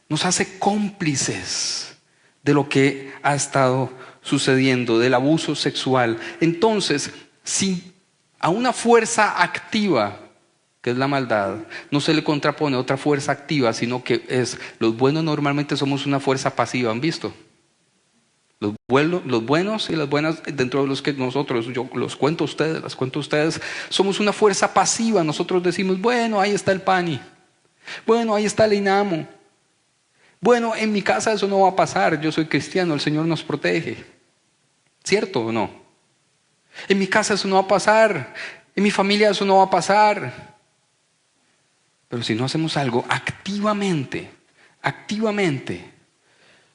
nos hace cómplices de lo que ha estado sucediendo, del abuso sexual. Entonces, si a una fuerza activa, que es la maldad, no se le contrapone otra fuerza activa, sino que los buenos normalmente somos una fuerza pasiva, ¿han visto? Los buenos y las buenas, dentro de los que nosotros, yo los cuento a ustedes, las cuento a ustedes, somos una fuerza pasiva. Nosotros decimos, bueno, ahí está el PANI, bueno, ahí está el INAMO, bueno, en mi casa eso no va a pasar, yo soy cristiano, el Señor nos protege. ¿Cierto o no? En mi casa eso no va a pasar, en mi familia eso no va a pasar. Pero si no hacemos algo activamente,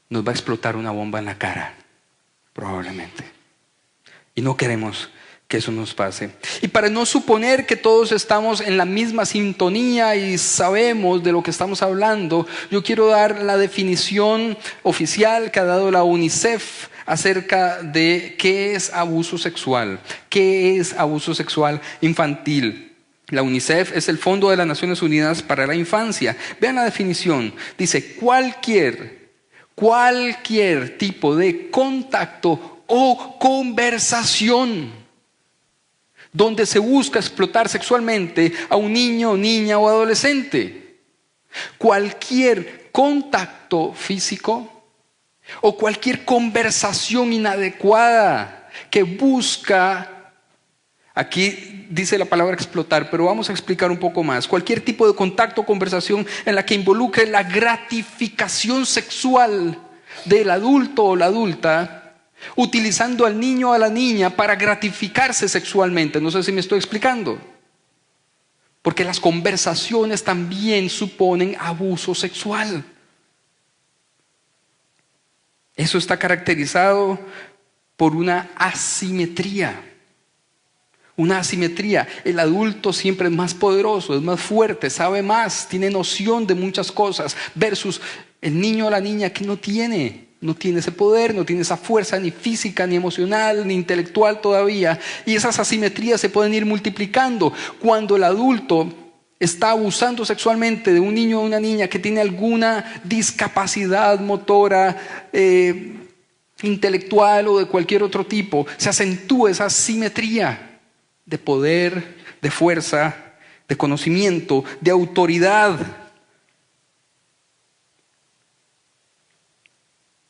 nos va a explotar una bomba en la cara, probablemente. Y no queremos que eso nos pase. Y para no suponer que todos estamos en la misma sintonía y sabemos de lo que estamos hablando, yo quiero dar la definición oficial que ha dado la UNICEF acerca de qué es abuso sexual, qué es abuso sexual infantil. La UNICEF es el Fondo de las Naciones Unidas para la Infancia. Vean la definición. Dice, cualquier tipo de contacto o conversación donde se busca explotar sexualmente a un niño, niña o adolescente. Cualquier contacto físico o cualquier conversación inadecuada que busca, aquí dice la palabra explotar, pero vamos a explicar un poco más. Cualquier tipo de contacto o conversación en la que involucre la gratificación sexual del adulto o la adulta, utilizando al niño o a la niña para gratificarse sexualmente. No sé si me estoy explicando. Porque las conversaciones también suponen abuso sexual. Eso está caracterizado por una asimetría. Una asimetría. El adulto siempre es más poderoso, es más fuerte, sabe más, tiene noción de muchas cosas, versus el niño o la niña que no tiene ese poder, no tiene esa fuerza ni física, ni emocional, ni intelectual todavía. Y esas asimetrías se pueden ir multiplicando. Cuando el adulto está abusando sexualmente de un niño o una niña que tiene alguna discapacidad motora, intelectual o de cualquier otro tipo, se acentúa esa asimetría de poder, de fuerza, de conocimiento, de autoridad.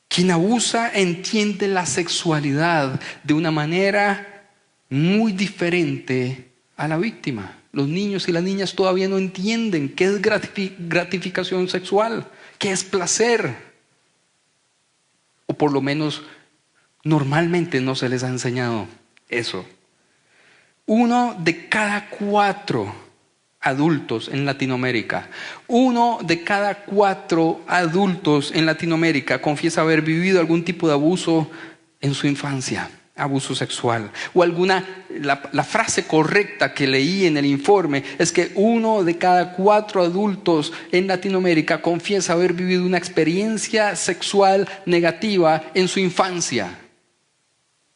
Quien abusa entiende la sexualidad de una manera muy diferente a la víctima. Los niños y las niñas todavía no entienden qué es gratificación sexual, qué es placer. O por lo menos normalmente no se les ha enseñado eso. 1 de cada 4 adultos en Latinoamérica, 1 de cada 4 adultos en Latinoamérica confiesa haber vivido algún tipo de abuso en su infancia, abuso sexual. O la frase correcta que leí en el informe es que 1 de cada 4 adultos en Latinoamérica confiesa haber vivido una experiencia sexual negativa en su infancia.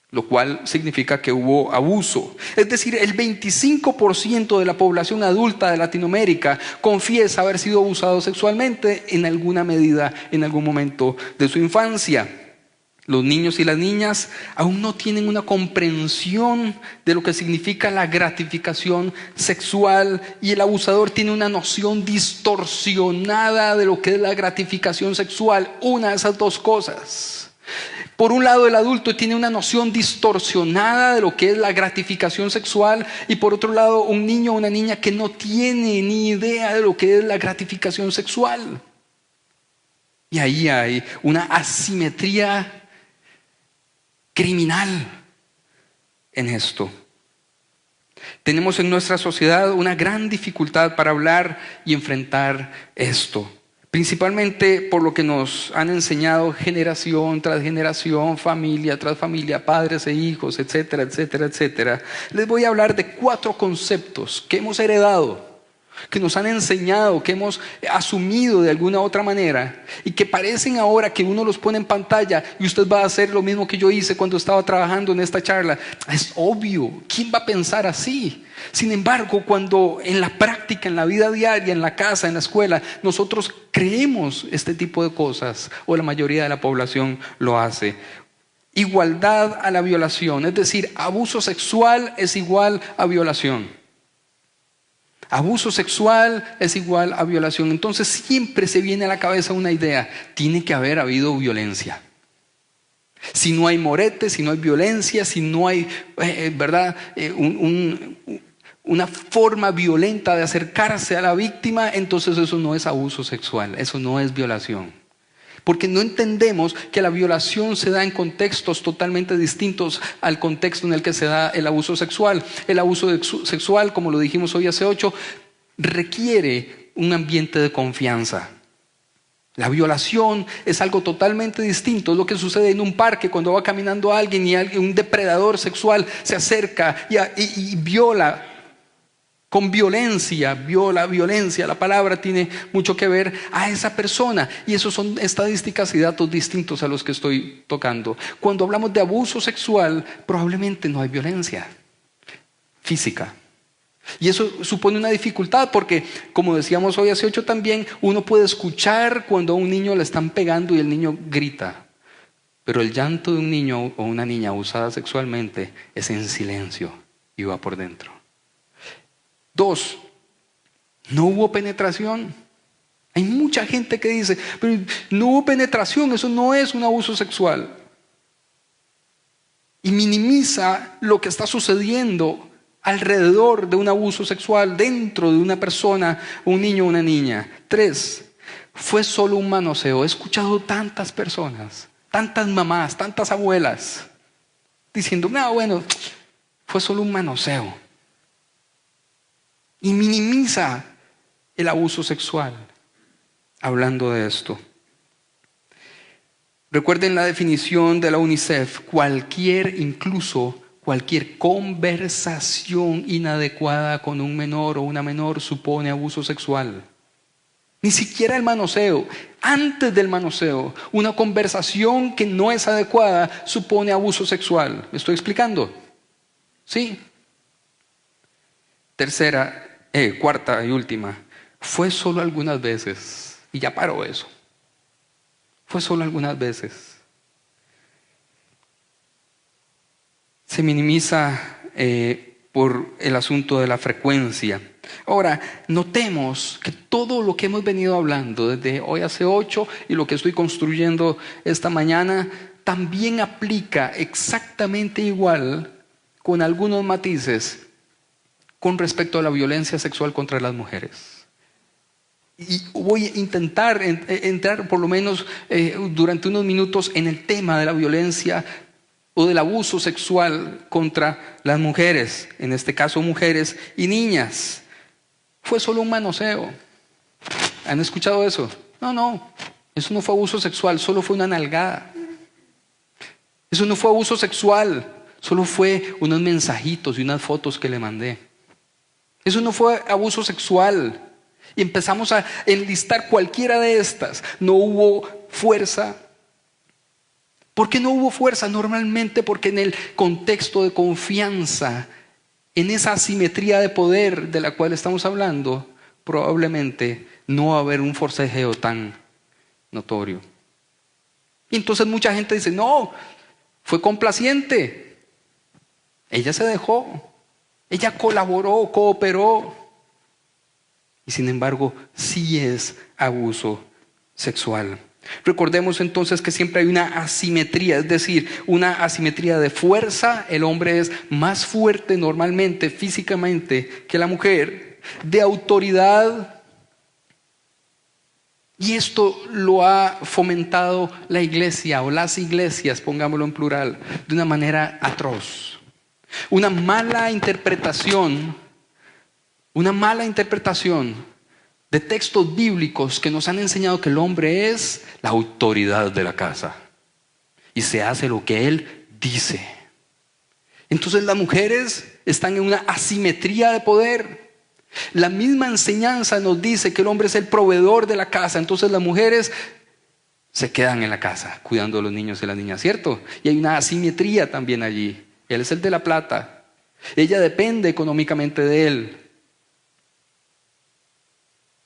Lo cual significa que hubo abuso. Es decir, el 25% de la población adulta de Latinoamérica confiesa haber sido abusado sexualmente en alguna medida, en algún momento de su infancia. Los niños y las niñas aún no tienen una comprensión de lo que significa la gratificación sexual, y el abusador tiene una noción distorsionada de lo que es la gratificación sexual. Una de esas dos cosas. Por un lado, el adulto tiene una noción distorsionada de lo que es la gratificación sexual, y por otro lado, un niño o una niña que no tiene ni idea de lo que es la gratificación sexual. Y ahí hay una asimetría criminal en esto. Tenemos en nuestra sociedad una gran dificultad para hablar y enfrentar esto. Principalmente por lo que nos han enseñado generación tras generación, familia tras familia, padres e hijos, etcétera, etcétera, etcétera. Les voy a hablar de 4 conceptos que hemos heredado que nos han enseñado, que hemos asumido de alguna otra manera y que parecen ahora que uno los pone en pantalla y usted va a hacer lo mismo que yo hice cuando estaba trabajando en esta charla. Es obvio, ¿quién va a pensar así? Sin embargo, cuando en la práctica, en la vida diaria, en la casa, en la escuela, nosotros creemos este tipo de cosas, o la mayoría de la población lo hace. Igualdad a la violación, es decir, abuso sexual es igual a violación. Abuso sexual es igual a violación. Entonces siempre se viene a la cabeza una idea: tiene que haber habido violencia. Si no hay morete, si no hay violencia, si no hay una forma violenta de acercarse a la víctima, entonces eso no es abuso sexual, eso no es violación. Porque no entendemos que la violación se da en contextos totalmente distintos al contexto en el que se da el abuso sexual. El abuso sexual, como lo dijimos hoy hace 8, requiere un ambiente de confianza. La violación es algo totalmente distinto. Es lo que sucede en un parque cuando va caminando alguien y un depredador sexual se acerca y viola. Con violencia, violencia, la palabra tiene mucho que ver a esa persona. Y eso son estadísticas y datos distintos a los que estoy tocando. Cuando hablamos de abuso sexual, probablemente no hay violencia física. Y eso supone una dificultad porque, como decíamos hoy hace 8 también, uno puede escuchar cuando a un niño le están pegando y el niño grita. Pero el llanto de un niño o una niña abusada sexualmente es en silencio y va por dentro. 2, no hubo penetración. Hay mucha gente que dice, pero no hubo penetración, eso no es un abuso sexual. Y minimiza lo que está sucediendo alrededor de un abuso sexual dentro de una persona, un niño o una niña. 3, fue solo un manoseo. He escuchado tantas personas, tantas mamás, tantas abuelas, diciendo, no, bueno, fue solo un manoseo. Y minimiza el abuso sexual hablando de esto. Recuerden la definición de la UNICEF: incluso cualquier conversación inadecuada con un menor o una menor supone abuso sexual. Ni siquiera el manoseo. Antes del manoseo, una conversación que no es adecuada supone abuso sexual. ¿Me estoy explicando? Sí. Cuarta y última, fue solo algunas veces, y ya paró eso. Fue solo algunas veces. Se minimiza por el asunto de la frecuencia. Ahora, notemos que todo lo que hemos venido hablando desde hoy hace 8 y lo que estoy construyendo esta mañana también aplica exactamente igual, con algunos matices, con respecto a la violencia sexual contra las mujeres. Y voy a intentar entrar por lo menos durante unos minutos en el tema de la violencia o del abuso sexual contra las mujeres, en este caso mujeres y niñas. Fue solo un manoseo. ¿Han escuchado eso? No, eso no fue abuso sexual, solo fue una nalgada. Eso no fue abuso sexual, solo fue unos mensajitos y unas fotos que le mandé. Eso no fue abuso sexual. Y empezamos a enlistar cualquiera de estas. No hubo fuerza. ¿Por qué no hubo fuerza? Normalmente porque en el contexto de confianza, en esa asimetría de poder de la cual estamos hablando, probablemente no va a haber un forcejeo tan notorio. Y entonces mucha gente dice, no, fue complaciente. Ella se dejó. Ella colaboró, cooperó. Y sin embargo, sí es abuso sexual. Recordemos entonces que siempre hay una asimetría, es decir, una asimetría de fuerza. El hombre es más fuerte normalmente, físicamente, que la mujer. De autoridad. Y esto lo ha fomentado la iglesia o las iglesias, pongámoslo en plural, de una manera atroz. Una mala interpretación de textos bíblicos que nos han enseñado que el hombre es la autoridad de la casa y se hace lo que él dice. Entonces las mujeres están en una asimetría de poder. La misma enseñanza nos dice que el hombre es el proveedor de la casa, entonces las mujeres se quedan en la casa cuidando a los niños y las niñas, ¿cierto? Y hay una asimetría también allí. Él es el de la plata. Ella depende económicamente de él.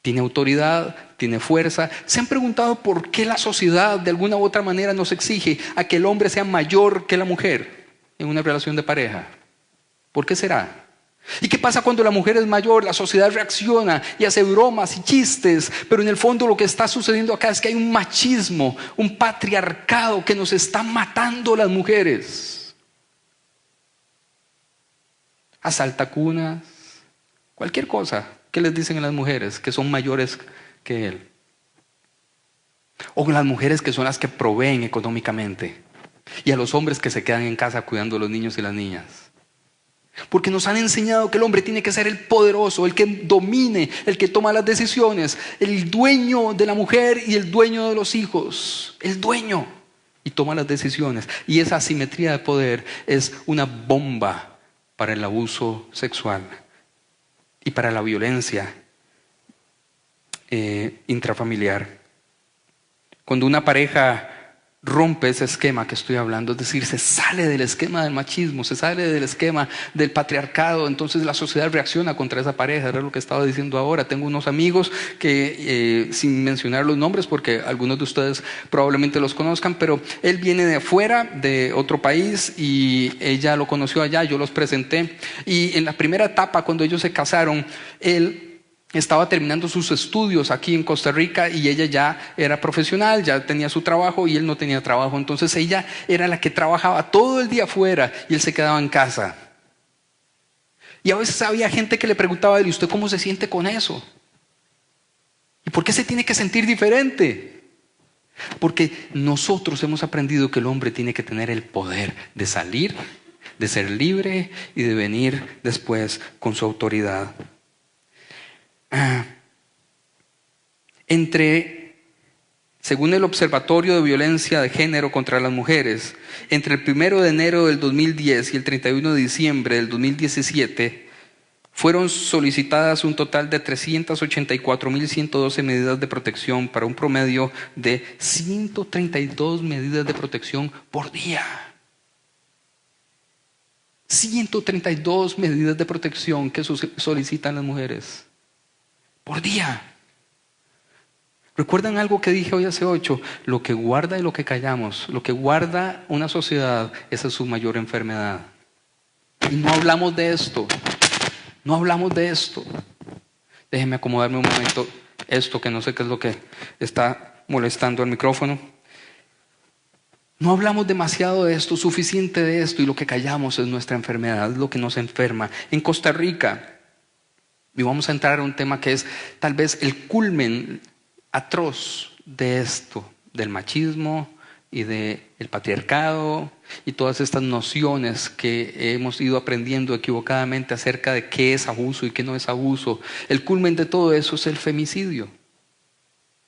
Tiene autoridad, tiene fuerza. ¿Se han preguntado por qué la sociedad de alguna u otra manera nos exige a que el hombre sea mayor que la mujer en una relación de pareja? ¿Por qué será? ¿Y qué pasa cuando la mujer es mayor? La sociedad reacciona y hace bromas y chistes, pero en el fondo lo que está sucediendo acá es que hay un machismo, un patriarcado que nos está matando a las mujeres. Asaltacunas, cualquier cosa. ¿Qué les dicen a las mujeres que son mayores que él? O las mujeres que son las que proveen económicamente. Y a los hombres que se quedan en casa cuidando a los niños y las niñas. Porque nos han enseñado que el hombre tiene que ser el poderoso, el que domine, el que toma las decisiones, el dueño de la mujer y el dueño de los hijos. El dueño. Y toma las decisiones. Y esa asimetría de poder es una bomba para el abuso sexual y para la violencia intrafamiliar. Cuando una pareja rompe ese esquema que estoy hablando, es decir, se sale del esquema del machismo, se sale del esquema del patriarcado, entonces la sociedad reacciona contra esa pareja. Era lo que estaba diciendo ahora. Tengo unos amigos que, sin mencionar los nombres, porque algunos de ustedes probablemente los conozcan, pero él viene de afuera, de otro país, y ella lo conoció allá, yo los presenté, y en la primera etapa, cuando ellos se casaron, él estaba terminando sus estudios aquí en Costa Rica y ella ya era profesional, ya tenía su trabajo y él no tenía trabajo. Entonces ella era la que trabajaba todo el día afuera y él se quedaba en casa. Y a veces había gente que le preguntaba a él: ¿y usted cómo se siente con eso? ¿Y por qué se tiene que sentir diferente? Porque nosotros hemos aprendido que el hombre tiene que tener el poder de salir, de ser libre y de venir después con su autoridad. Según el Observatorio de Violencia de Género contra las Mujeres, entre el 1 de enero del 2010 y el 31 de diciembre del 2017, fueron solicitadas un total de 384.112 medidas de protección para un promedio de 132 medidas de protección por día. 132 medidas de protección que solicitan las mujeres por día. ¿Recuerdan algo que dije hoy hace 8? Lo que guarda y lo que callamos, lo que guarda una sociedad, esa es su mayor enfermedad. Y no hablamos de esto. No hablamos de esto. Déjenme acomodarme un momento esto, que no sé qué es lo que está molestando al micrófono. No hablamos demasiado de esto, suficiente de esto, y lo que callamos es nuestra enfermedad, es lo que nos enferma. En Costa Rica, y vamos a entrar a un tema que es tal vez el culmen atroz de esto, del machismo y del patriarcado y todas estas nociones que hemos ido aprendiendo equivocadamente acerca de qué es abuso y qué no es abuso. El culmen de todo eso es el femicidio,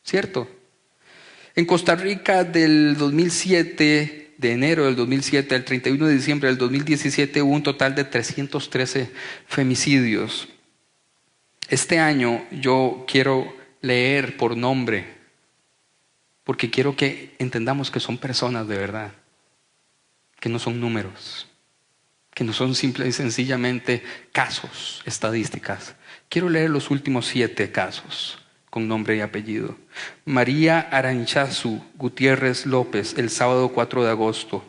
¿cierto? En Costa Rica del 2007, de enero del 2007 al 31 de diciembre del 2017, hubo un total de 313 femicidios. Este año yo quiero leer por nombre, porque quiero que entendamos que son personas de verdad, que no son números, que no son simple y sencillamente casos, estadísticas. Quiero leer los últimos 7 casos con nombre y apellido. María Aranchazu Gutiérrez López, el sábado 4 de agosto.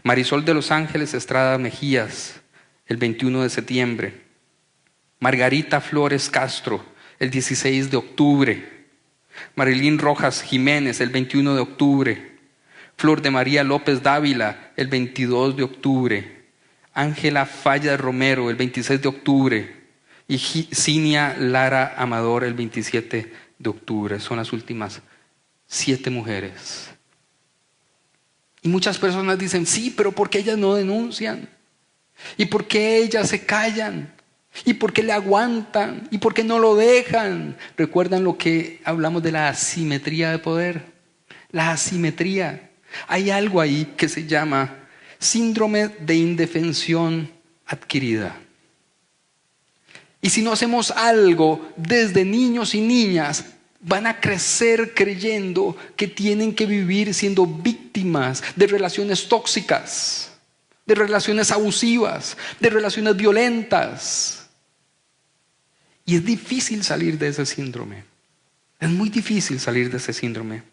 Marisol de Los Ángeles Estrada Mejías, el 21 de septiembre. Margarita Flores Castro, el 16 de octubre. Marilyn Rojas Jiménez, el 21 de octubre. Flor de María López Dávila, el 22 de octubre. Ángela Falla Romero, el 26 de octubre. Y Cinia Lara Amador, el 27 de octubre. Son las últimas 7 mujeres. Y muchas personas dicen: sí, pero ¿por qué ellas no denuncian? ¿Y por qué ellas se callan? ¿Y por qué le aguantan? ¿Y por qué no lo dejan? ¿Recuerdan lo que hablamos de la asimetría de poder? La asimetría. Hay algo ahí que se llama síndrome de indefensión adquirida. Y si no hacemos algo desde niños y niñas, van a crecer creyendo que tienen que vivir siendo víctimas de relaciones tóxicas, de relaciones abusivas, de relaciones violentas. Y es difícil salir de ese síndrome. Es muy difícil salir de ese síndrome.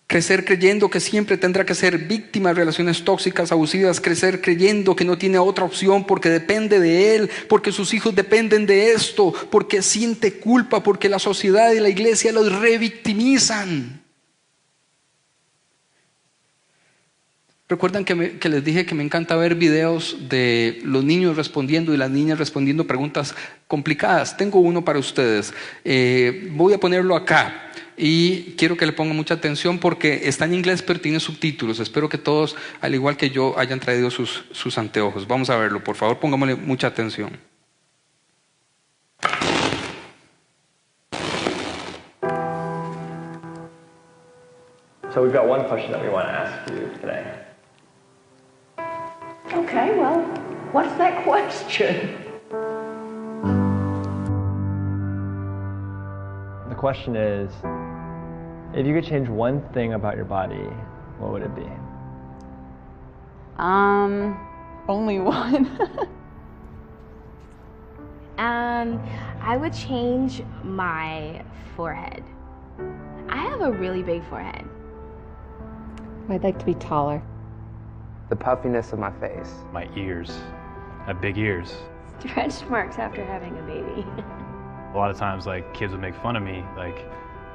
Crecer creyendo que siempre tendrá que ser víctima de relaciones tóxicas, abusivas. Crecer creyendo que no tiene otra opción porque depende de él, porque sus hijos dependen de esto, porque siente culpa, porque la sociedad y la iglesia los revictimizan. ¿Recuerdan que les dije que me encanta ver videos de los niños respondiendo y las niñas respondiendo preguntas complicadas? Tengo uno para ustedes. Voy a ponerlo acá. Y quiero que le pongan mucha atención porque está en inglés pero tiene subtítulos. Espero que todos, al igual que yo, hayan traído sus anteojos. Vamos a verlo, por favor, pongámosle mucha atención. So we've got one question that we want to ask you today. Okay, well, what's that question? The question is, if you could change one thing about your body, what would it be? Only one. I would change my forehead. I have a really big forehead. I'd like to be taller. The puffiness of my face. My ears. I have big ears. Stretch marks after having a baby. A lot of times, like, kids would make fun of me, like,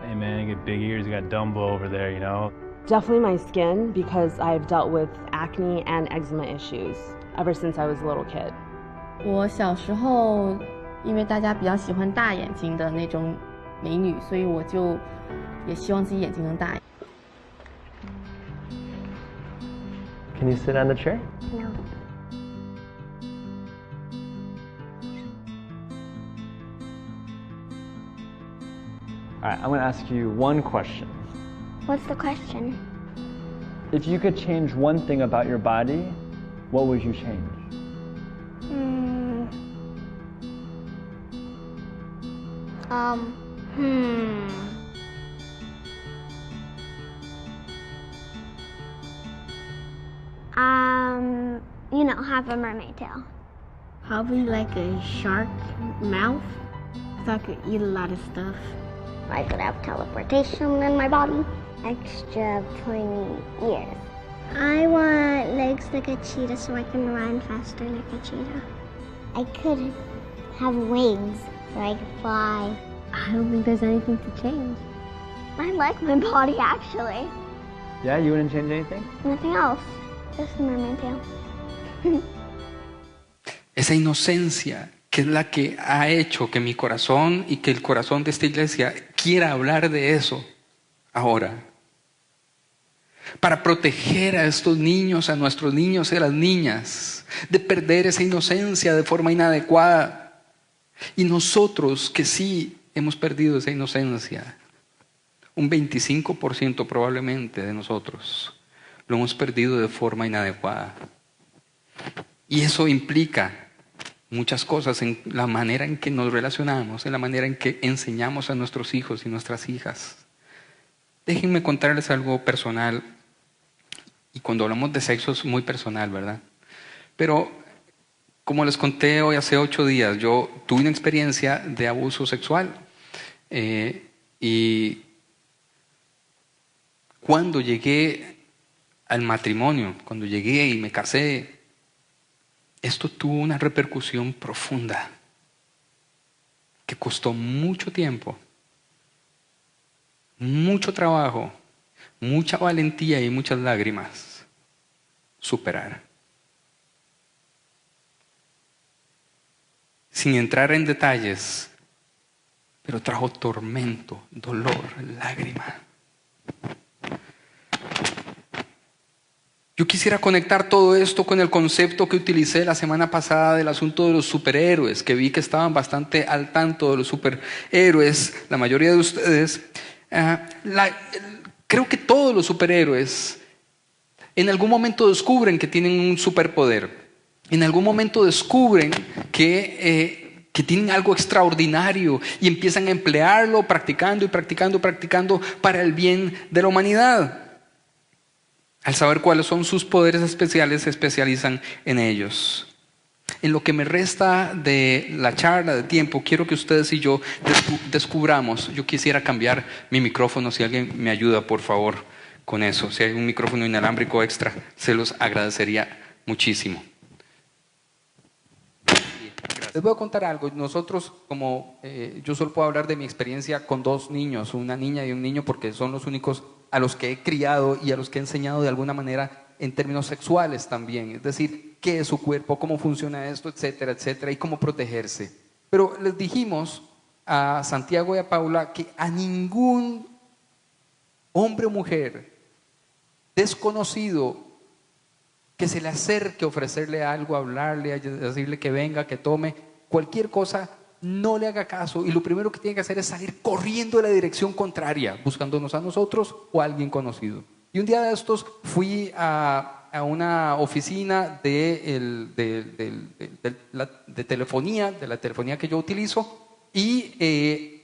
hey man, you get big ears, you got Dumbo over there, you know? Definitely my skin, because I've dealt with acne and eczema issues ever since I was a little kid. 我小时候，因为大家比较喜欢大眼睛的那种美女，所以我就也希望自己眼睛能大。Can you sit on the chair? No. All right, I'm going to ask you one question. What's the question? If you could change one thing about your body, what would you change? Have a mermaid tail. Probably like a shark mouth, so I could eat a lot of stuff. I could have teleportation in my body. Extra pointy ears. I want legs like a cheetah so I can run faster like a cheetah. I could have wings so I could fly. I don't think there's anything to change. I like my body actually. Yeah, you wouldn't change anything? Nothing else. Just a mermaid tail. Esa inocencia que es la que ha hecho que mi corazón y que el corazón de esta iglesia quiera hablar de eso ahora. Para proteger a estos niños, a nuestros niños y a las niñas, de perder esa inocencia de forma inadecuada. Y nosotros que sí hemos perdido esa inocencia, un 25% probablemente de nosotros lo hemos perdido de forma inadecuada. Y eso implica muchas cosas en la manera en que nos relacionamos, en la manera en que enseñamos a nuestros hijos y nuestras hijas. Déjenme contarles algo personal. Y cuando hablamos de sexo es muy personal, ¿verdad? Pero como les conté hoy hace 8 días, yo tuve una experiencia de abuso sexual. Y cuando llegué al matrimonio, cuando llegué y me casé, esto tuvo una repercusión profunda que costó mucho tiempo, mucho trabajo, mucha valentía y muchas lágrimas superar. Sin entrar en detalles, pero trajo tormento, dolor, lágrima. Yo quisiera conectar todo esto con el concepto que utilicé la semana pasada del asunto de los superhéroes, que vi que estaban bastante al tanto de los superhéroes, la mayoría de ustedes. Creo que todos los superhéroes en algún momento descubren que tienen un superpoder. En algún momento descubren que que tienen algo extraordinario y empiezan a emplearlo practicando y practicando y practicando para el bien de la humanidad. Al saber cuáles son sus poderes especiales, se especializan en ellos. En lo que me resta de la charla, de tiempo, quiero que ustedes y yo descubramos. Yo quisiera cambiar mi micrófono, si alguien me ayuda, por favor, con eso. Si hay un micrófono inalámbrico extra, se los agradecería muchísimo. Les voy a contar algo. Nosotros, yo solo puedo hablar de mi experiencia con 2 niños, una niña y un niño, porque son los únicos a los que he criado y a los que he enseñado de alguna manera en términos sexuales también. Es decir, qué es su cuerpo, cómo funciona esto, etcétera, etcétera, y cómo protegerse. Pero les dijimos a Santiago y a Paula que a ningún hombre o mujer desconocido que se le acerque a ofrecerle algo, a hablarle, a decirle que venga, que tome, cualquier cosa, no le haga caso. Y lo primero que tiene que hacer es salir corriendo en la dirección contraria, buscándonos a nosotros o a alguien conocido. Y un día de estos fui a una oficina de telefonía, de la telefonía que yo utilizo, y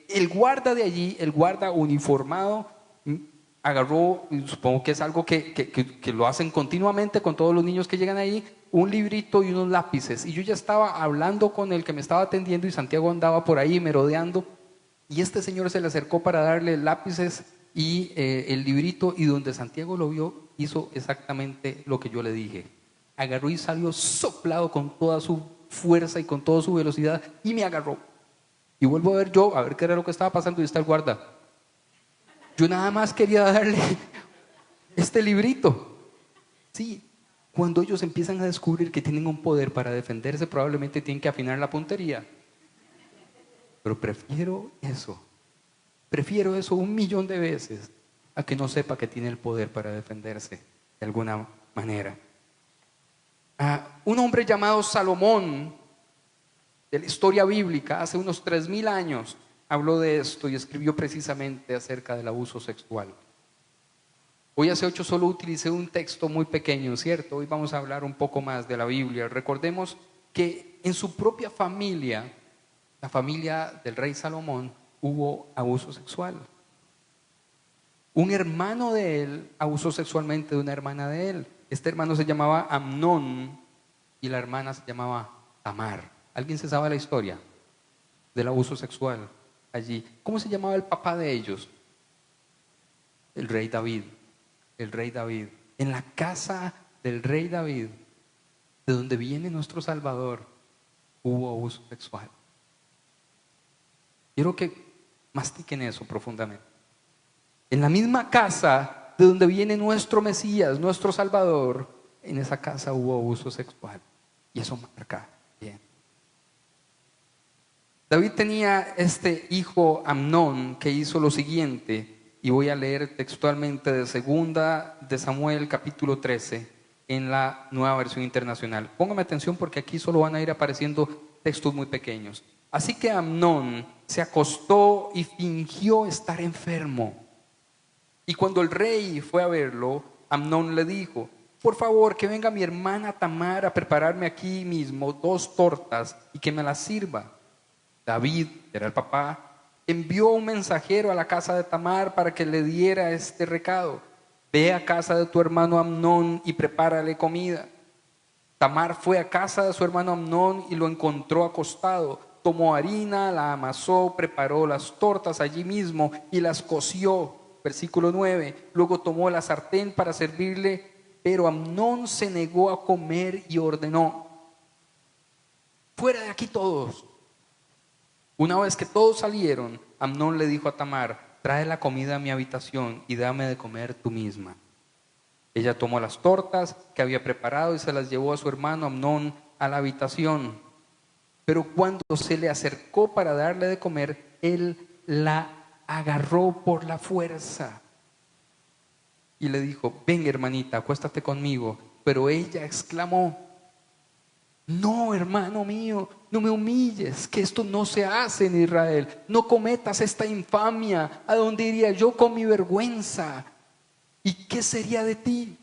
el guarda de allí, el guarda uniformado, agarró, supongo que es algo que lo hacen continuamente con todos los niños que llegan ahí, un librito y unos lápices. Y yo ya estaba hablando con el que me estaba atendiendo y Santiago andaba por ahí merodeando. Y este señor se le acercó para darle lápices y el librito, y donde Santiago lo vio, hizo exactamente lo que yo le dije. Agarró y salió soplado con toda su fuerza y con toda su velocidad y me agarró. Y vuelvo a ver yo, a ver qué era lo que estaba pasando, y está el guarda. Yo nada más quería darle este librito. Sí, cuando ellos empiezan a descubrir que tienen un poder para defenderse, probablemente tienen que afinar la puntería. Pero prefiero eso 1.000.000 de veces a que no sepa que tiene el poder para defenderse de alguna manera. Un hombre llamado Salomón, de la historia bíblica, hace unos 3.000 años, habló de esto y escribió precisamente acerca del abuso sexual. Hoy hace 8 solo utilicé un texto muy pequeño, ¿cierto? Hoy vamos a hablar un poco más de la Biblia. Recordemos que en su propia familia, la familia del rey Salomón, hubo abuso sexual. Un hermano de él abusó sexualmente de una hermana de él. Este hermano se llamaba Amnón y la hermana se llamaba Tamar. ¿Alguien se sabe la historia del abuso sexual allí? ¿Cómo se llamaba el papá de ellos? El rey David. El rey David. En la casa del rey David, de donde viene nuestro Salvador, hubo abuso sexual. Quiero que mastiquen eso profundamente. En la misma casa de donde viene nuestro Mesías, nuestro Salvador, en esa casa hubo abuso sexual. Y eso marca bien. David tenía este hijo Amnón que hizo lo siguiente, y voy a leer textualmente de 2 de Samuel capítulo 13 en la Nueva Versión Internacional. Póngame atención porque aquí solo van a ir apareciendo textos muy pequeños. Así que Amnón se acostó y fingió estar enfermo. Y cuando el rey fue a verlo, Amnón le dijo: por favor, que venga mi hermana Tamar a prepararme aquí mismo 2 tortas y que me las sirva. David, que era el papá, envió un mensajero a la casa de Tamar para que le diera este recado: ve a casa de tu hermano Amnón y prepárale comida. Tamar fue a casa de su hermano Amnón y lo encontró acostado. Tomó harina, la amasó, preparó las tortas allí mismo y las coció. Versículo 9. Luego tomó la sartén para servirle, pero Amnón se negó a comer y ordenó: fuera de aquí todos. Una vez que todos salieron, Amnón le dijo a Tamar: trae la comida a mi habitación y dame de comer tú misma. Ella tomó las tortas que había preparado y se las llevó a su hermano Amnón a la habitación. Pero cuando se le acercó para darle de comer, él la agarró por la fuerza y le dijo: ven, hermanita, acuéstate conmigo. Pero ella exclamó: no, hermano mío, no me humilles, que esto no se hace en Israel. No cometas esta infamia. ¿A dónde iría yo con mi vergüenza? ¿Y qué sería de ti?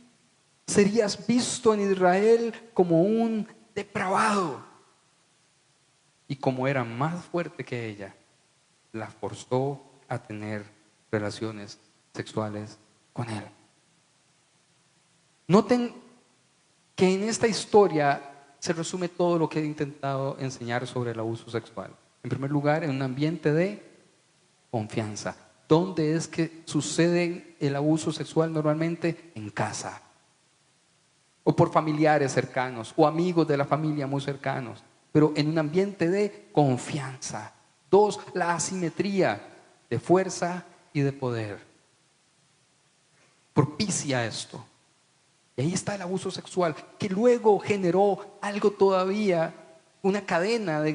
Serías visto en Israel como un depravado. y como era más fuerte que ella, la forzó a tener relaciones sexuales con él. Noten que en esta historia se resume todo lo que he intentado enseñar sobre el abuso sexual. En primer lugar, en un ambiente de confianza. ¿Dónde es que sucede el abuso sexual normalmente? En casa. O por familiares cercanos, o amigos de la familia muy cercanos. Pero en un ambiente de confianza. 2, la asimetría de fuerza y de poder. Propicia esto. Y ahí está el abuso sexual, que luego generó algo todavía, una cadena de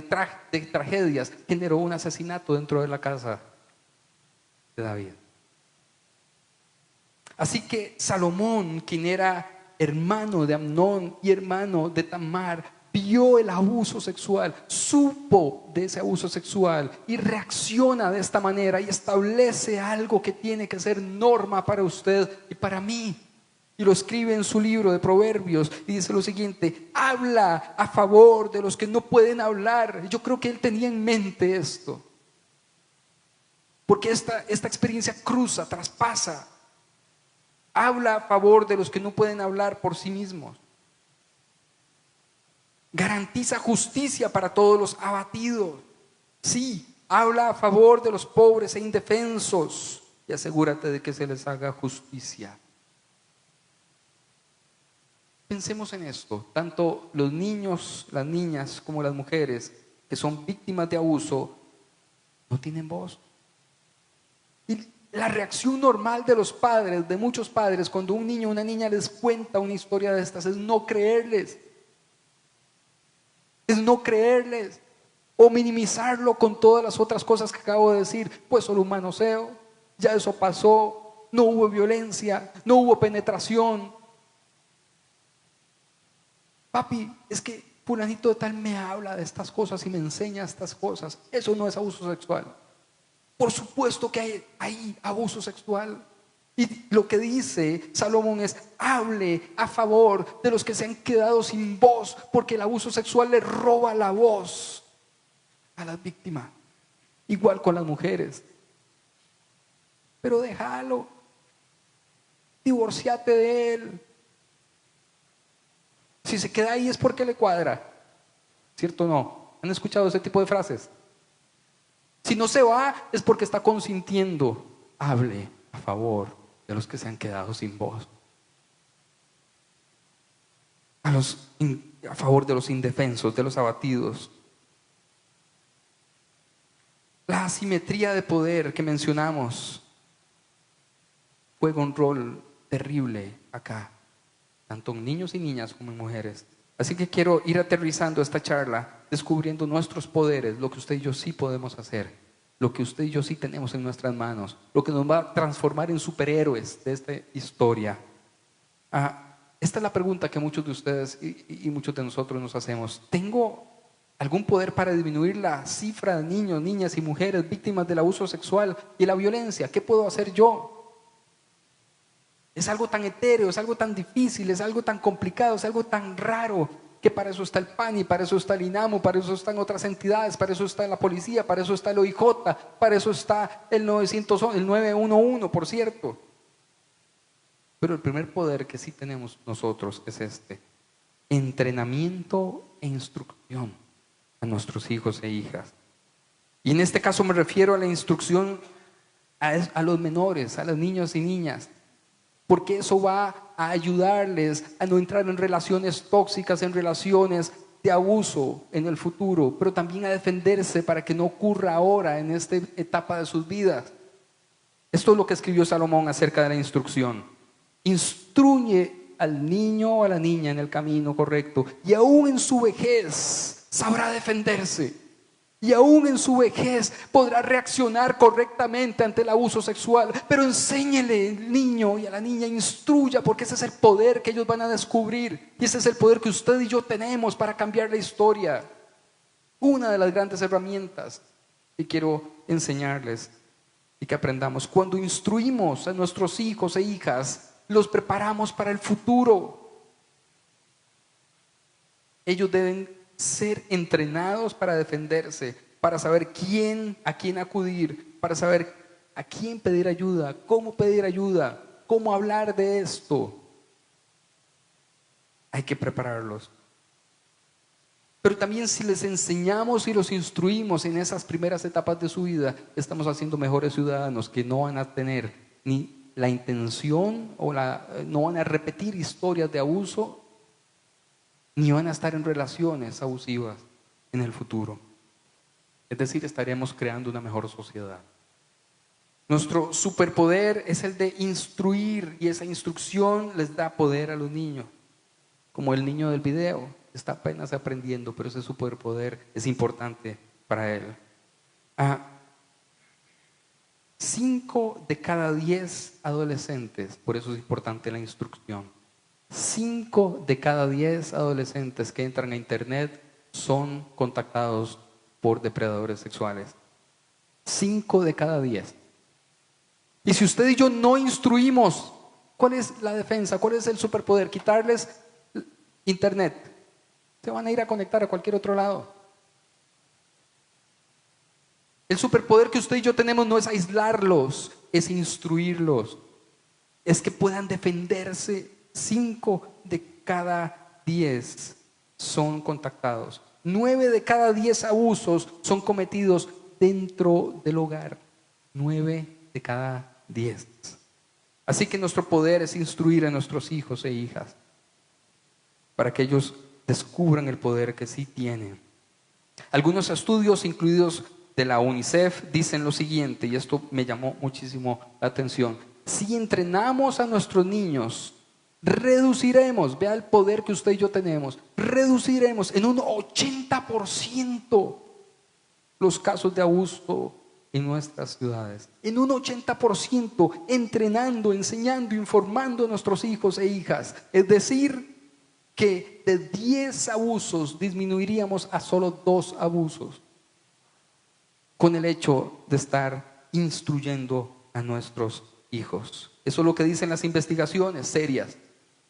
tragedias, generó un asesinato dentro de la casa de David. Así que Salomón, quien era hermano de Amnón y hermano de Tamar, vio el abuso sexual, supo de ese abuso sexual y reacciona de esta manera y establece algo que tiene que ser norma para usted y para mí. Y lo escribe en su libro de Proverbios y dice lo siguiente: habla a favor de los que no pueden hablar. Yo creo que él tenía en mente esto, porque esta experiencia cruza, traspasa. Habla a favor de los que no pueden hablar por sí mismos. Garantiza justicia para todos los abatidos. Sí, habla a favor de los pobres e indefensos y asegúrate de que se les haga justicia. Pensemos en esto, tanto los niños, las niñas como las mujeres que son víctimas de abuso no tienen voz. Y la reacción normal de los padres, de muchos padres, cuando un niño o una niña les cuenta una historia de estas, es no creerles. Es no creerles o minimizarlo con todas las otras cosas que acabo de decir. Pues solo un manoseo, ya eso pasó, no hubo violencia, no hubo penetración. Papi, es que fulanito de tal me habla de estas cosas y me enseña estas cosas. Eso no es abuso sexual. Por supuesto que hay abuso sexual. Y lo que dice Salomón es: hable a favor de los que se han quedado sin voz, porque el abuso sexual le roba la voz a las víctimas. Igual con las mujeres. Pero déjalo, divorciate de él. Si se queda ahí es porque le cuadra, ¿cierto o no? ¿Han escuchado ese tipo de frases? Si no se va es porque está consintiendo. Hable a favor de los que se han quedado sin voz, a favor de los indefensos, de los abatidos. La asimetría de poder que mencionamos juega un rol terrible acá, tanto en niños y niñas como en mujeres. Así que quiero ir aterrizando esta charla, descubriendo nuestros poderes, lo que usted y yo sí podemos hacer, lo que usted y yo sí tenemos en nuestras manos, lo que nos va a transformar en superhéroes de esta historia. Esta es la pregunta que muchos de ustedes y muchos de nosotros nos hacemos. ¿Tengo algún poder para disminuir la cifra de niños, niñas y mujeres víctimas del abuso sexual y la violencia? ¿Qué puedo hacer yo? Es algo tan etéreo, es algo tan difícil, es algo tan complicado, es algo tan raro, que para eso está el PANI, para eso está el INAMU, para eso están otras entidades, para eso está la policía, para eso está el OIJ, para eso está el 911, por cierto. Pero el primer poder que sí tenemos nosotros es este: entrenamiento e instrucción a nuestros hijos e hijas. Y en este caso me refiero a la instrucción a los menores, a los niños y niñas, porque eso va a ayudarles a no entrar en relaciones tóxicas, en relaciones de abuso en el futuro, pero también a defenderse para que no ocurra ahora en esta etapa de sus vidas. Esto es lo que escribió Salomón acerca de la instrucción. Instruye al niño o a la niña en el camino correcto, y aún en su vejez sabrá defenderse. Y aún en su vejez podrá reaccionar correctamente ante el abuso sexual. Pero enséñele al niño y a la niña, instruya, porque ese es el poder que ellos van a descubrir. Y ese es el poder que usted y yo tenemos para cambiar la historia. Una de las grandes herramientas que quiero enseñarles y que aprendamos: cuando instruimos a nuestros hijos e hijas, los preparamos para el futuro. Ellos deben ser entrenados para defenderse, para saber a quién acudir, para saber a quién pedir ayuda, cómo hablar de esto. Hay que prepararlos. Pero también si les enseñamos y los instruimos en esas primeras etapas de su vida, estamos haciendo mejores ciudadanos que no van a tener ni la intención no van a repetir historias de abuso, ni van a estar en relaciones abusivas en el futuro. Es decir, estaremos creando una mejor sociedad. Nuestro superpoder es el de instruir, y esa instrucción les da poder a los niños, como el niño del video. Está apenas aprendiendo, pero ese superpoder es importante para él. 5 de cada 10 adolescentes, por eso es importante la instrucción. 5 de cada 10 adolescentes que entran a internet son contactados por depredadores sexuales. 5 de cada 10. Y si usted y yo no instruimos, ¿cuál es la defensa? ¿Cuál es el superpoder? Quitarles internet. Se van a ir a conectar a cualquier otro lado. El superpoder que usted y yo tenemos no es aislarlos, es instruirlos. Es que puedan defenderse. 5 de cada 10 son contactados. 9 de cada 10 abusos son cometidos dentro del hogar. 9 de cada 10. Así que nuestro poder es instruir a nuestros hijos e hijas para que ellos descubran el poder que sí tienen. Algunos estudios, incluidos de la UNICEF, dicen lo siguiente, y esto me llamó muchísimo la atención. Si entrenamos a nuestros niños, reduciremos, vea el poder que usted y yo tenemos, reduciremos en un 80% los casos de abuso en nuestras ciudades. En un 80%, entrenando, enseñando, informando a nuestros hijos e hijas. Es decir, que de 10 abusos disminuiríamos a solo 2 abusos con el hecho de estar instruyendo a nuestros hijos. Eso es lo que dicen las investigaciones serias,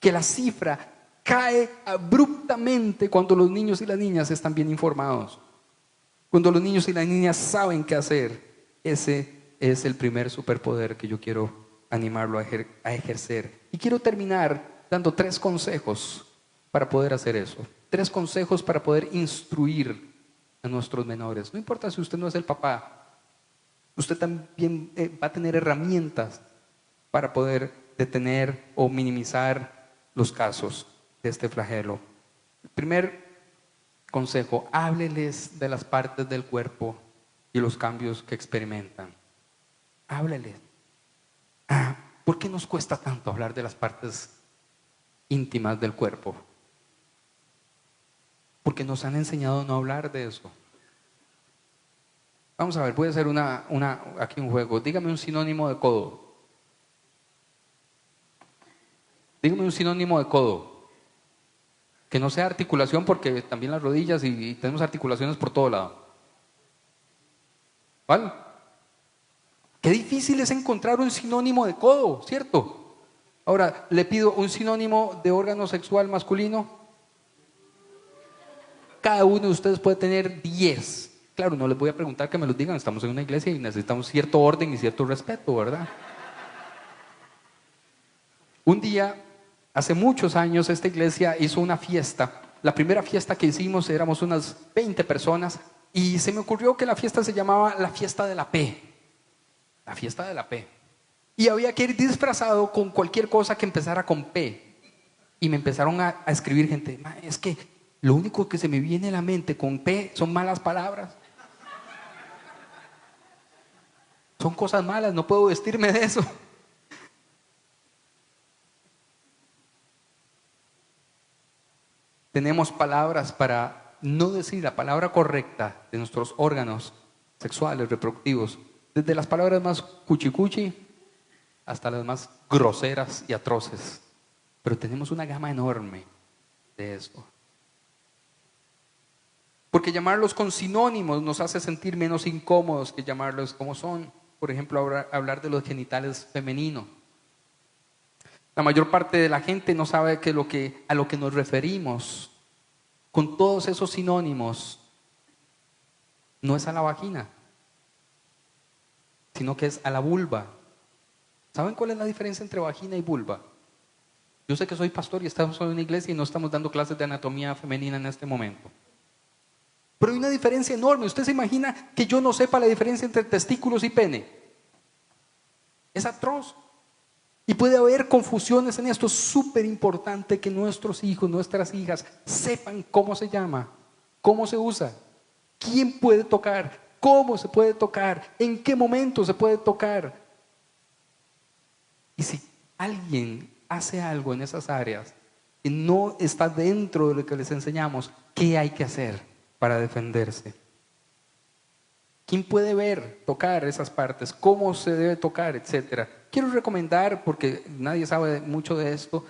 que la cifra cae abruptamente cuando los niños y las niñas están bien informados, cuando los niños y las niñas saben qué hacer. Ese es el primer superpoder que yo quiero animarlo a ejercer. Y quiero terminar dando 3 consejos para poder hacer eso. 3 consejos para poder instruir a nuestros menores. No importa si usted no es el papá, usted también va a tener herramientas para poder detener o minimizar los casos de este flagelo. El primer consejo: hábleles de las partes del cuerpo y los cambios que experimentan. Hábleles. ¿Por qué nos cuesta tanto hablar de las partes íntimas del cuerpo? Porque nos han enseñado a no hablar de eso. Vamos a ver, voy a hacer aquí un juego. Dígame un sinónimo de codo. Dígame un sinónimo de codo. Que no sea articulación, porque también las rodillas y tenemos articulaciones por todo lado. ¿Vale? Qué difícil es encontrar un sinónimo de codo, ¿cierto? Ahora, le pido un sinónimo de órgano sexual masculino. Cada uno de ustedes puede tener 10. Claro, no les voy a preguntar que me los digan, estamos en una iglesia y necesitamos cierto orden y cierto respeto, ¿verdad? Un día, hace muchos años, esta iglesia hizo una fiesta. La primera fiesta que hicimos éramos unas 20 personas y se me ocurrió que la fiesta se llamaba la fiesta de la P. La fiesta de la P. Y había que ir disfrazado con cualquier cosa que empezara con P. Y me empezaron a escribir gente: es que lo único que se me viene a la mente con P son malas palabras. Son cosas malas, no puedo vestirme de eso. Tenemos palabras para no decir la palabra correcta de nuestros órganos sexuales, reproductivos. Desde las palabras más cuchicuchi hasta las más groseras y atroces. Pero tenemos una gama enorme de eso. Porque llamarlos con sinónimos nos hace sentir menos incómodos que llamarlos como son. Por ejemplo, hablar de los genitales femeninos. La mayor parte de la gente no sabe a lo que nos referimos con todos esos sinónimos, no es a la vagina, sino que es a la vulva. ¿Saben cuál es la diferencia entre vagina y vulva? Yo sé que soy pastor y estamos en una iglesia y no estamos dando clases de anatomía femenina en este momento. Pero hay una diferencia enorme. ¿Usted se imagina que yo no sepa la diferencia entre testículos y pene? Es atroz. Y puede haber confusiones en esto. Es súper importante que nuestros hijos, nuestras hijas sepan cómo se llama, cómo se usa, quién puede tocar, cómo se puede tocar, en qué momento se puede tocar. Y si alguien hace algo en esas áreas que no está dentro de lo que les enseñamos, ¿qué hay que hacer para defenderse? ¿Quién puede ver, tocar esas partes? ¿Cómo se debe tocar, etcétera? Quiero recomendar, porque nadie sabe mucho de esto,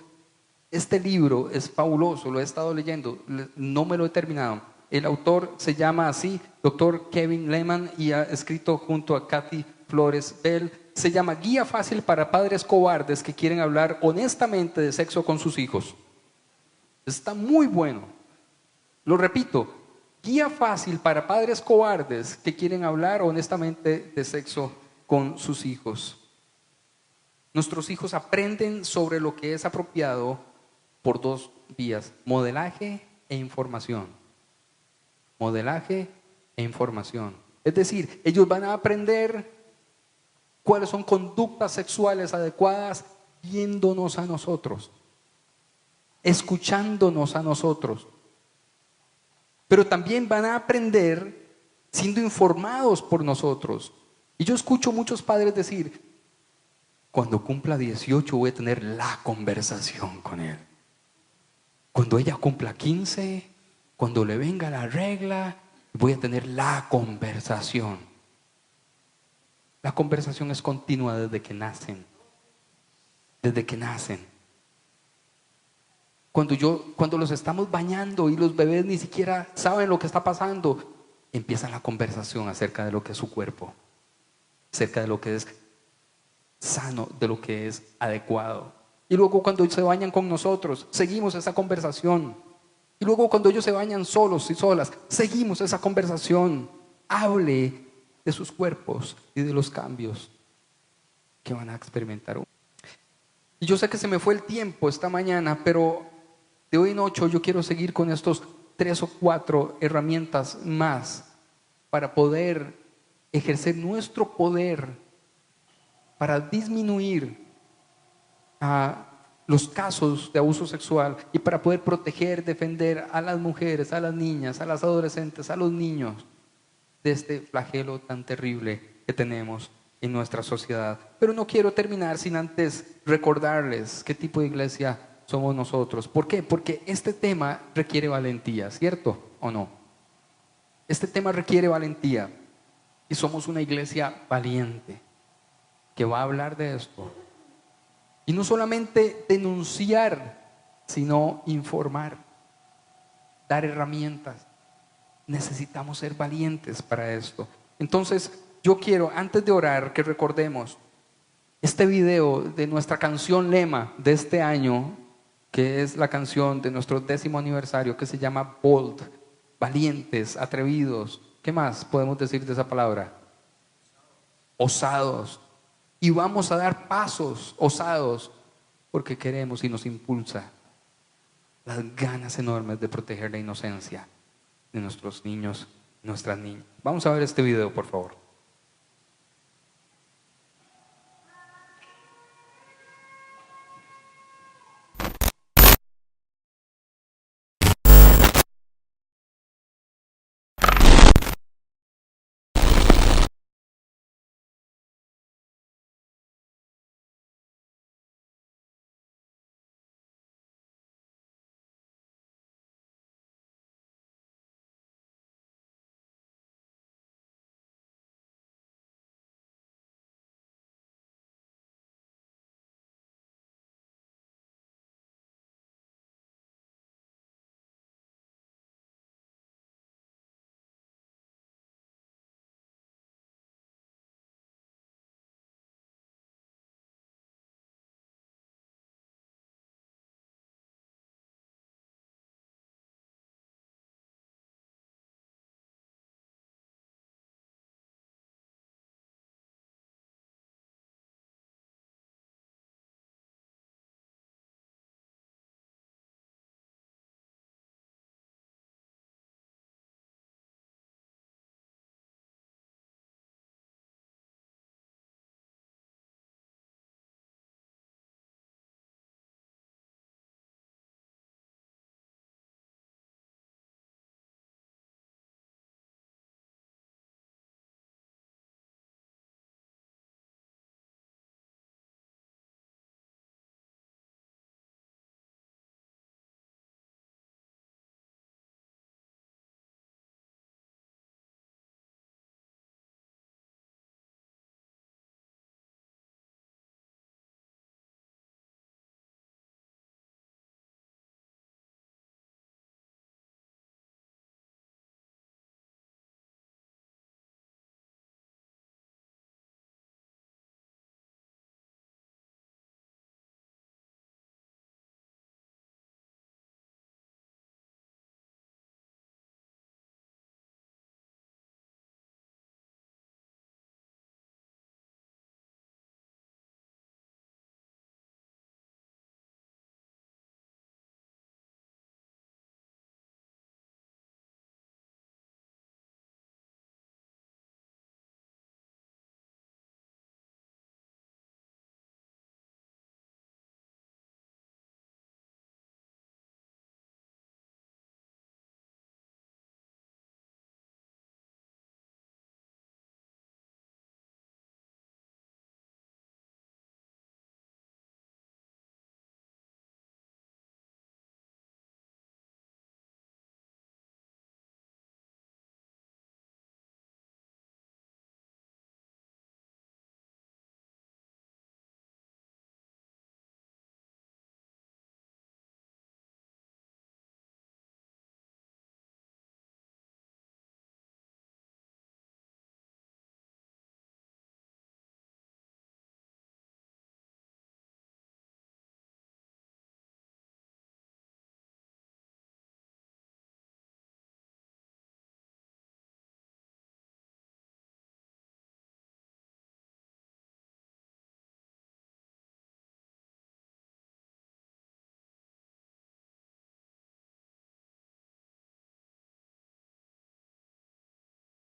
este libro es fabuloso, lo he estado leyendo, no me lo he terminado. El autor se llama así, Dr. Kevin Lehman, y ha escrito junto a Kathy Flores Bell. Se llama Guía Fácil para Padres Cobardes que quieren hablar honestamente de sexo con sus hijos. Está muy bueno. Lo repito, Guía Fácil para Padres Cobardes que quieren hablar honestamente de sexo con sus hijos. Nuestros hijos aprenden sobre lo que es apropiado por dos vías: modelaje e información. Modelaje e información. Es decir, ellos van a aprender cuáles son conductas sexuales adecuadas viéndonos a nosotros, escuchándonos a nosotros. Pero también van a aprender siendo informados por nosotros. Y yo escucho muchos padres decir: cuando cumpla 18 voy a tener la conversación con él. Cuando ella cumpla 15, cuando le venga la regla, voy a tener la conversación. La conversación es continua desde que nacen. Desde que nacen. Cuando los estamos bañando y los bebés ni siquiera saben lo que está pasando, empieza la conversación acerca de lo que es su cuerpo, acerca de lo que es sano, de lo que es adecuado. Y luego cuando se bañan con nosotros, seguimos esa conversación. Y luego cuando ellos se bañan solos y solas, seguimos esa conversación. Hable de sus cuerpos y de los cambios que van a experimentar. Y yo sé que se me fue el tiempo esta mañana, pero de hoy en 8 yo quiero seguir con estos 3 o 4 herramientas más para poder ejercer nuestro poder, para disminuir los casos de abuso sexual y para poder proteger, defender a las mujeres, a las niñas, a las adolescentes, a los niños de este flagelo tan terrible que tenemos en nuestra sociedad. Pero no quiero terminar sin antes recordarles qué tipo de iglesia somos nosotros. ¿Por qué? Porque este tema requiere valentía, ¿cierto o no? Este tema requiere valentía y somos una iglesia valiente que va a hablar de esto. Y no solamente denunciar, sino informar, dar herramientas. Necesitamos ser valientes para esto. Entonces, yo quiero, antes de orar, que recordemos este video de nuestra canción lema de este año, que es la canción de nuestro 10º aniversario, que se llama Bold, valientes, atrevidos. ¿Qué más podemos decir de esa palabra? Osados. Y vamos a dar pasos osados porque queremos y nos impulsa las ganas enormes de proteger la inocencia de nuestros niños, nuestras niñas. Vamos a ver este video, por favor.